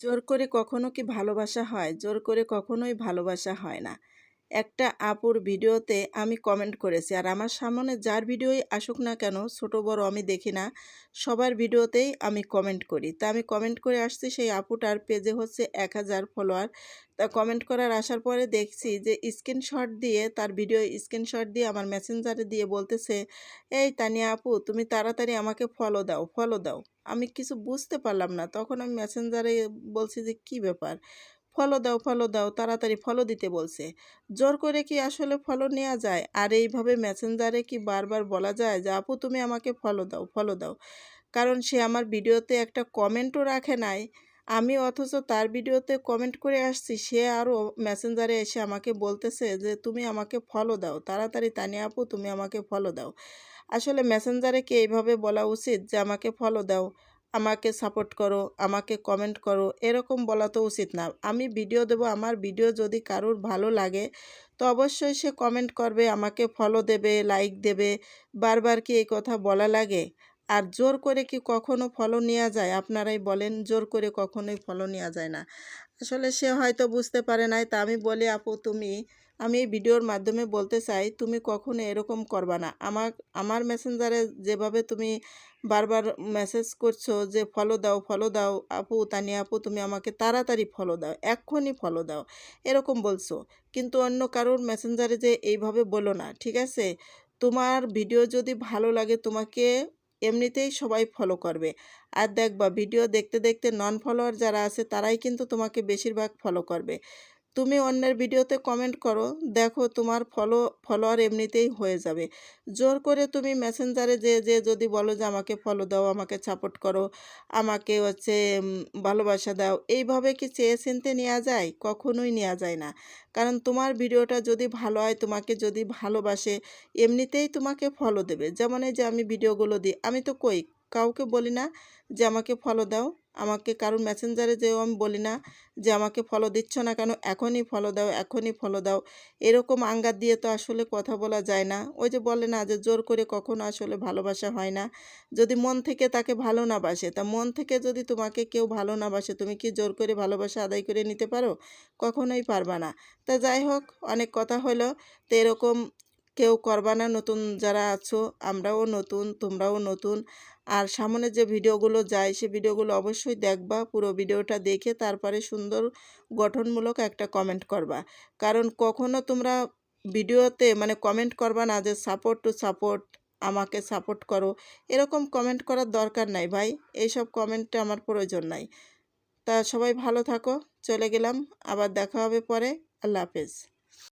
জোর করে কখনো কি ভালোবাসা হয়? জোর করে কখনোই ভালোবাসা হয় না। একটা আপুর ভিডিওতে আমি কমেন্ট করেছি। আর আমার সামনে যার ভিডিওই আসুক না কেন, ছোট বড় আমি দেখি না। সবার ভিডিওতেই আমি কমেন্ট করি। তা আমি কমেন্ট করে আসছি সেই আপুটার পেজে হচ্ছে ১,০০০ ফলোয়ার। তা কমেন্ট করার আসার পরে দেখছি যে স্ক্রিনশট দিয়ে তার ভিডিও স্ক্রিনশট দিয়ে আমার মেসেঞ্জারে দিয়ে বলতেছে, "এই তানিয়া আপু তুমি তাড়াতাড়ি আমাকে ফলো দাও, ফলো দাও।" আমি কিছু বুঝতে পারলাম না। তখন আমি মেসেঞ্জারে বলছি যে, "কি ব্যাপার? ফলো দাও, ফলো দাও, তাড়াতাড়ি ফলো দিতে বলছে।" জোর করে কি আসলে ফলো নেওয়া যায়? আর এইভাবে মেসেঞ্জারে কি বারবার বলা যায় যে, "আপু তুমি আমাকে ফলো দাও, ফলো দাও।" কারণ সে আমার ভিডিওতে একটা কমেন্টও রাখে নাই। আমি অথচ তার ভিডিওতে কমেন্ট করে আসছি। সে আরও মেসেঞ্জারে এসে আমাকে বলতেছে যে, "তুমি আমাকে ফলো দাও। তাড়াতাড়ি তানিয়া আপু তুমি আমাকে ফলো দাও।" আসলে মেসেঞ্জারে কি এইভাবে বলা উচিত যে, "আমাকে ফলো দাও, আমাকে সাপোর্ট করো, আমাকে কমেন্ট করো?" এরকম বলা তো উচিত না। আমি ভিডিও দেব, আমার ভিডিও যদি কারোর ভালো লাগে তো অবশ্যই সে কমেন্ট করবে, আমাকে ফলো দেবে, লাইক দেবে। বারবার কি এই কথা বলা লাগে? আর জোর করে কি কখনো ফলো নেওয়া যায়? আপনারাই বলেন, জোর করে কখনোই ফলো নেওয়া যায় না। আসলে সে হয়তো বুঝতে পারে নাই। তা আমি বলি, "আপু তুমি" আমি এই ভিডিওর মাধ্যমে বলতে চাই, "তুমি কখনো এরকম করবা না। আমার মেসেঞ্জারে যেভাবে তুমি বারবার মেসেজ করছো যে, 'ফলো দাও, ফলো দাও আপু, তানিয়া আপু তুমি আমাকে তাড়াতাড়ি ফলো দাও, এক্ষুনি ফলো দাও।' এরকম বলছো। কিন্তু অন্য কারোর মেসেঞ্জারে যে এইভাবে বলো না। ঠিক আছে? তোমার ভিডিও যদি ভালো লাগে তোমাকে এমনিতেই সবাই ফলো করবে। আর দেখবা ভিডিও দেখতে, দেখতে নন ফলোয়ার যারা আছে তারাই কিন্তু তোমাকে বেশিরভাগ ফলো করবে। তুমি অন্যের ভিডিওতে কমেন্ট করো, দেখো তোমার ফলোয়ার এমনিতেই হয়ে যাবে। জোর করে তুমি মেসেঞ্জারে যেয়ে যদি বলো যে আমাকে ফলো দাও, আমাকে সাপোর্ট করো, আমাকে হচ্ছে ভালোবাসা দাও, এইভাবে কি চেয়ে চিনতে নেওয়া যায়? কখনোই নেওয়া যায় না। কারণ তোমার ভিডিওটা যদি ভালো হয়, তোমাকে যদি ভালোবাসে, এমনিতেই তোমাকে ফলো দেবে। যেমন এই যে আমি ভিডিওগুলো দিই, আমি তো কাউকে বলি না যে আমাকে ফলো দাও। আমাকে কারোর মেসেঞ্জারে যেয়েও আমি বলি না যে আমাকে ফলো দিচ্ছ না কেন? এখনই ফলো দাও, এখনই ফলো দাও। এরকম আঙ্গার দিয়ে তো আসলে কথা বলা যায় না। ওই যে বলে না যে জোর করে কখনো আসলে ভালোবাসা হয় না। যদি মন থেকে তাকে ভালো না বাসে, তা মন থেকে যদি তোমাকে কেউ ভালো না বাসে, তুমি কি জোর করে ভালোবাসা আদায় করে নিতে পারো? কখনোই পারবা না। তা যাই হোক, অনেক কথা হলো। তো এরকম কেউ করবা না, নতুন যারা আছো, আমরাও নতুন, তোমরাও নতুন। আর সামনে যে ভিডিওগুলো যায় সে ভিডিওগুলো অবশ্যই দেখবা। পুরো ভিডিওটা দেখে তারপরে সুন্দর গঠনমূলক একটা কমেন্ট করবা। কারণ কখনো তোমরা ভিডিওতে মানে কমেন্ট করবা না যে সাপোর্ট টু সাপোর্ট, আমাকে সাপোর্ট করো। এরকম কমেন্ট করার দরকার নাই ভাই। এইসব কমেন্টে আমার প্রয়োজন নাই। তা সবাই ভালো থাকো। চলে গেলাম। আবার দেখা হবে পরে। আল্লাহ হাফেজ।